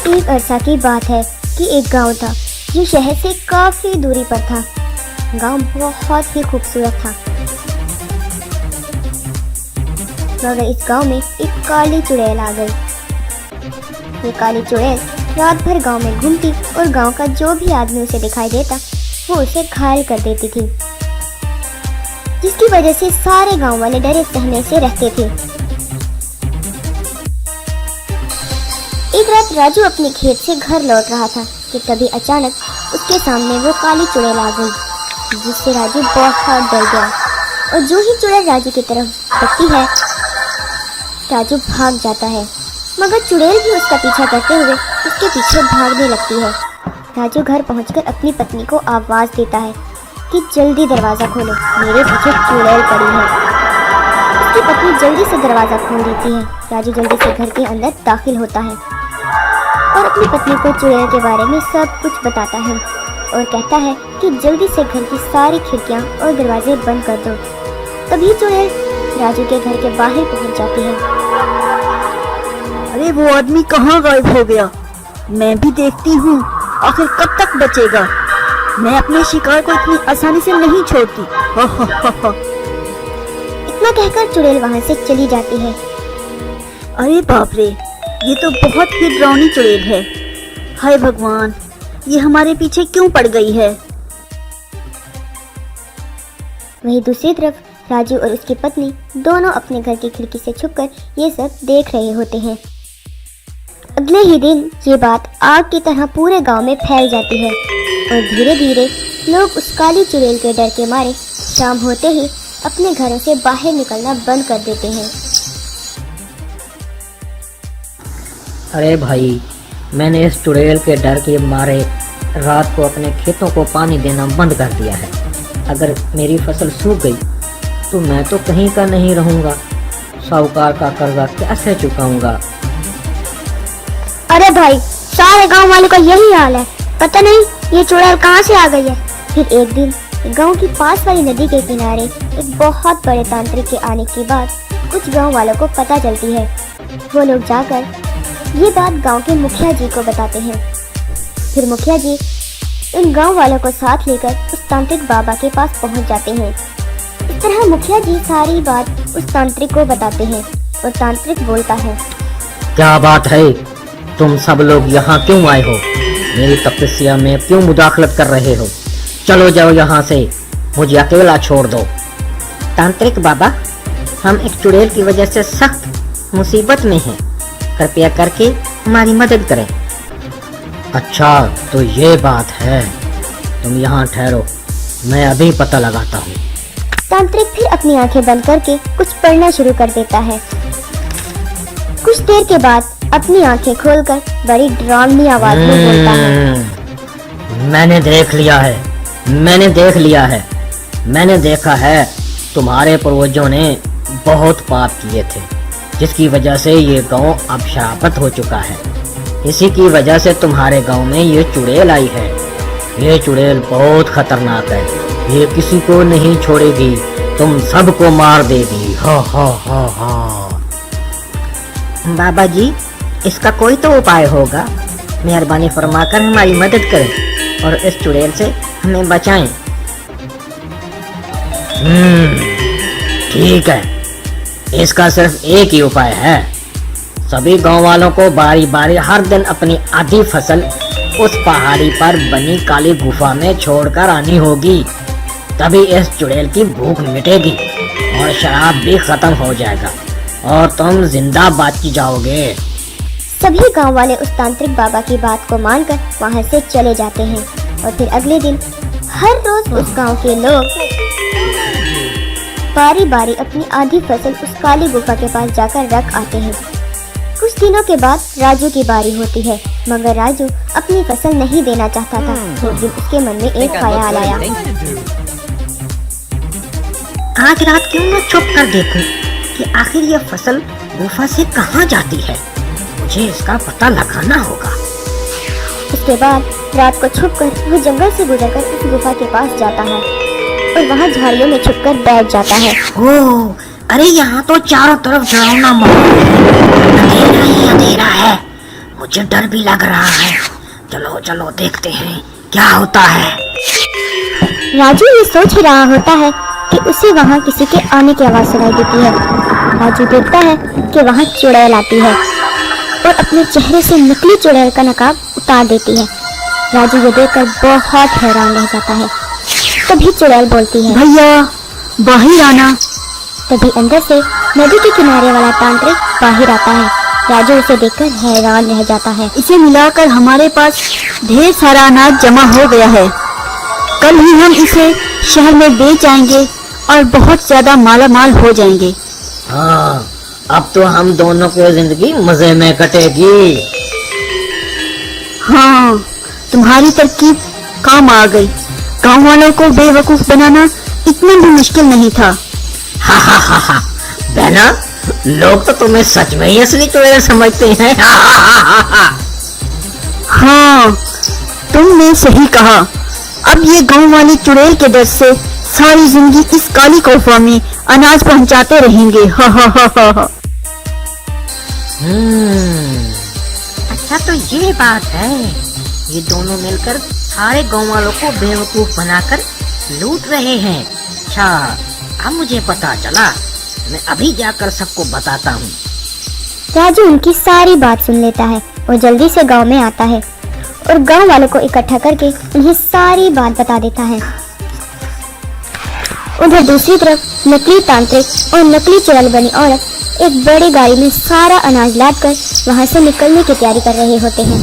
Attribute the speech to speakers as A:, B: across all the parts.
A: एक अरसा की बात है कि एक गांव था जो शहर से काफी दूरी पर था। गांव बहुत ही खूबसूरत था, मगर इस गांव में एक काली चुड़ैल आ गई। ये काली चुड़ैल रात भर गांव में घूमती और गांव का जो भी आदमी उसे दिखाई देता वो उसे घायल कर देती थी, जिसकी वजह से सारे गांव वाले डरे सहमे से रहते थे। एक रात राजू अपने खेत से घर लौट रहा था कि तभी अचानक उसके सामने वो काली चुड़ैल आ गई, जिससे राजू बहुत डर गया। और जो ही चुड़ैल राजू की तरफ बढ़ती है, राजू भाग जाता है, मगर चुड़ैल भी उसका पीछा करते हुए उसके पीछे भागने लगती है। राजू घर पहुंचकर अपनी पत्नी को आवाज देता है कि जल्दी दरवाजा खोलो, मेरे पीछे चुड़ैल पड़ी है। उसकी पत्नी जल्दी से दरवाजा खोल देती है। राजू जल्दी से घर के अंदर दाखिल होता है और अपनी पत्नी को चुड़ैल के बारे में सब कुछ बताता है और कहता है कि जल्दी से घर की सारी खिड़कियां और दरवाजे बंद कर दो। तभी चुड़ैल राजू के घर के बाहर पहुंच जाती है।
B: अरे वो आदमी कहाँ गायब हो गया? मैं भी देखती हूँ, आखिर कब तक बचेगा? मैं अपने शिकार को इतनी आसानी से नहीं छोड़ती।
A: इतना कहकर चुड़ैल वहाँ से चली जाती है।
B: अरे बाप रे, ये तो बहुत ही डरावनी चुड़ैल है। हाय भगवान, ये हमारे पीछे क्यों पड़ गई है?
A: वहीं दूसरी तरफ राजू और उसकी पत्नी दोनों अपने घर की खिड़की से छुपकर ये सब देख रहे होते हैं। अगले ही दिन ये बात आग की तरह पूरे गांव में फैल जाती है और धीरे धीरे लोग उस काली चुड़ैल के डर के मारे शाम होते ही अपने घरों से बाहर निकलना बंद कर देते हैं।
C: अरे भाई, मैंने इस चुड़ैल के डर के मारे रात को अपने खेतों को पानी देना बंद कर दिया है। अगर मेरी फसल सूख गई तो मैं तो कहीं का नहीं रहूँगा। साहूकार का कर्जा कैसे चुकाऊंगा?
A: अरे भाई, सारे गांव वालों का यही हाल है, पता नहीं ये चुड़ैल कहाँ से आ गई है। फिर एक दिन गांव की पास वाली नदी के किनारे एक बहुत बड़े तांत्रिक के आने की बात कुछ गांव वालों को पता चलती है। वो लोग जाकर ये बात गांव के मुखिया जी को बताते हैं। फिर मुखिया जी इन गांव वालों को साथ लेकर उस तांत्रिक बाबा के पास पहुंच जाते हैं। इस तरह मुखिया जी सारी बात उस तांत्रिक को बताते हैं और तांत्रिक बोलता है,
C: क्या बात है, तुम सब लोग यहाँ क्यों आए हो? मेरी तपस्या में क्यों मुदाखलत कर रहे हो? चलो जाओ यहाँ से, मुझे अकेला छोड़ दो। तांत्रिक बाबा, हम एक चुड़ैल की वजह से सख्त मुसीबत में हैं, कृपया करके हमारी मदद करें। अच्छा तो ये बात है, तुम यहाँ ठहरो, मैं अभी पता लगाता हूँ।
A: तांत्रिक फिर अपनी आंखें बंद करके कुछ पढ़ना शुरू कर देता है। कुछ देर के बाद अपनी आंखें खोलकर बड़ी डरावनी आवाज में बोलता है,
C: मैंने देख लिया है, मैंने देख लिया है, मैंने देखा है, तुम्हारे पूर्वजों ने बहुत पाप किए थे, जिसकी वजह से ये गांव अब श्रापित हो चुका है। इसी की वजह से तुम्हारे गांव में ये चुड़ैल आई है। ये चुड़ैल बहुत खतरनाक है, ये किसी को नहीं छोड़ेगी, तुम सबको मार देगी। हा हा हा हा। बाबा जी, इसका कोई तो उपाय होगा, मेहरबानी फरमाकर हमारी मदद करें और इस चुड़ैल से हमें बचाएं। ठीक है, इसका सिर्फ एक ही उपाय है। सभी गांव वालों को बारी बारी हर दिन अपनी आधी फसल उस पहाड़ी पर बनी काली गुफा में छोड़कर आनी होगी, तभी इस चुड़ैल की भूख मिटेगी और शराब भी खत्म हो जाएगा और तुम जिंदा बच जाओगे।
A: सभी गांव वाले उस तांत्रिक बाबा की बात को मानकर वहां से चले जाते हैं और फिर अगले दिन हर रोज उस गांव के लोग बारी बारी अपनी आधी फसल उस काली गुफा के पास जाकर रख आते हैं। कुछ दिनों के बाद राजू की बारी होती है, मगर राजू अपनी फसल नहीं देना चाहता था। एक दिन उसके मन में एक ख्याल आया,
C: आज रात क्यों न छुप कर देखूं कि आखिर ये फसल गुफा से कहाँ जाती है, मुझे इसका पता लगाना होगा।
A: उसके बाद रात को छुपकर वो जंगल से गुजरकर उस गुफा के पास जाता है और वहाँ झाड़ियों में छुपकर बैठ जाता है।
C: ओह, अरे यहाँ तो चारों तरफ डरावना माहौल है। मुझे डर भी लग रहा है। चलो चलो देखते हैं क्या होता है।
A: राजू ये सोच ही रहा होता है कि उसे वहाँ किसी के आने की आवाज सुनाई देती है। राजू देखता है कि वहाँ चुड़ैल आती है और अपने चेहरे से नकली चुड़ैल का नकाब उतार देती है। राजू ये देखकर बहुत हैरान रह जाता है। तभी चुड़ैल बोलती है,
B: भैया बाहर आना।
A: तभी अंदर से नदी के किनारे वाला तांत्रिक बाहर आता है। राजू उसे देखकर हैरान रह जाता है।
B: इसे मिलाकर हमारे पास ढेर सारा अनाज जमा हो गया है। कल ही हम इसे शहर में बेच आएंगे और बहुत ज्यादा माला माल हो जाएंगे।
C: हाँ, अब तो हम दोनों की जिंदगी मजे में कटेगी।
B: हाँ, तुम्हारी तरकीब काम आ गई। गांव वालों को बेवकूफ बनाना इतना भी मुश्किल नहीं था।
C: हा हा हा हा, बहना, लोग तो तुम्हें सच में ही असली चुड़ैल समझते हैं। हा हा हा हा।
B: हाँ, तुमने सही कहा। अब ये गांव वाली चुड़ैल के डर से सारी जिंदगी इस काली कौफा में अनाज पहुंचाते रहेंगे। हा हा हा हा हा।
C: अच्छा तो ये बात है, ये दोनों मिलकर सारे गांव वालों को बेवकूफ बनाकर लूट रहे हैं। अच्छा, अब मुझे पता चला। मैं अभी जाकर सबको बताता हूँ।
A: राजू उनकी सारी बात सुन लेता है और जल्दी से गांव में आता है और गांव वालों को इकट्ठा करके उन्हें सारी बात बता देता है। उधर दूसरी तरफ नकली तांत्रिक और नकली चुड़ैल बनी औरत एक बड़ी गाड़ी में सारा अनाज लादकर वहां से निकलने की तैयारी कर रहे होते हैं।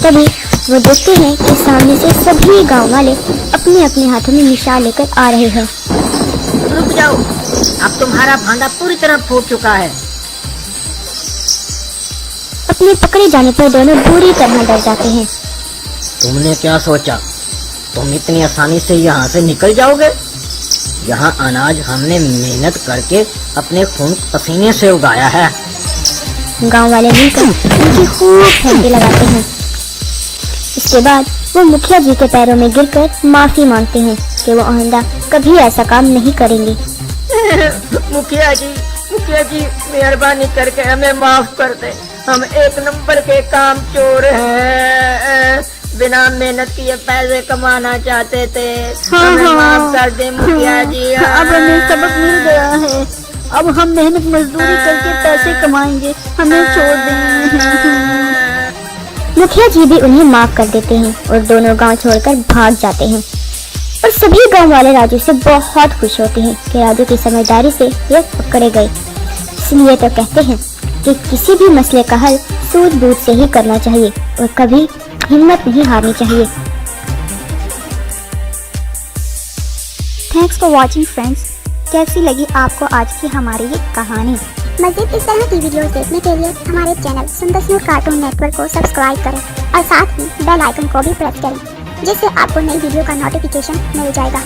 A: तभी वो देखते हैं कि सामने से सभी गांव वाले अपने अपने हाथों में निशान लेकर आ रहे हैं।
C: रुक जाओ, अब तुम्हारा भांडा पूरी तरह फूट चुका है।
A: अपने पकड़े जाने पर दोनों बुरी तरह डर जाते हैं।
C: तुमने क्या सोचा, तुम इतनी आसानी से यहाँ से निकल जाओगे? यहाँ अनाज हमने मेहनत करके अपने खून पसीने से उगाया है।
A: गांव वाले मिलकर उनकी खूब फंदे लगाते हैं। इसके बाद वो मुखिया जी के पैरों में गिरकर माफी मांगते हैं कि वो आइंदा कभी ऐसा काम नहीं करेंगे।
C: मुखिया जी, मेहरबानी करके हमें माफ कर दे। हम एक नंबर के काम चोर हैं, बिना मेहनत किए पैसे कमाना चाहते थे। हमें माफ कर दे मुखिया जी।
B: अब हमें सबक मिल गया है। अब हम मेहनत मजदूरी करके पैसे कमाएंगे। हमें छोड़ दें।
A: मुखिया जी भी उन्हें माफ कर देते हैं और दोनों गांव छोड़कर भाग जाते हैं। और सभी गांव वाले राजू से बहुत खुश होते हैं कि राजू की समझदारी से ये पकड़े गए। इसलिए तो कहते हैं कि किसी भी मसले का हल सूझबूझ से ही करना चाहिए और कभी हिम्मत नहीं हारनी चाहिए।
D: Thanks for watching friends. कैसी लगी आपको आज की हमारी ये कहानी?
E: मज़ीद इस तरह की वीडियोस देखने के लिए हमारे चैनल सुंदर स्नूर कार्टून नेटवर्क को सब्सक्राइब करें और साथ ही बेल आइकन को भी प्रेस करें, जिससे आपको नई वीडियो का नोटिफिकेशन मिल जाएगा।